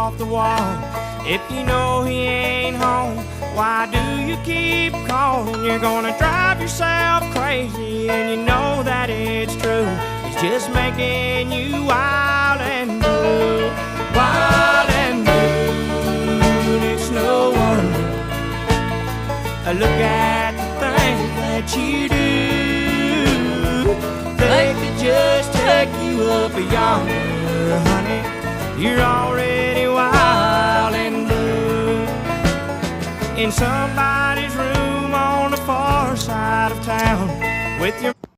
off the wall. If you know he ain't home, why do you keep calling? You're gonna drive yourself crazy, and you know that it's true. It's just making you wild and blue, wild and blue. And it's no wonder. Look at the things that you do. They could just take you up yonder, honey. You're already wild and blue. And somebody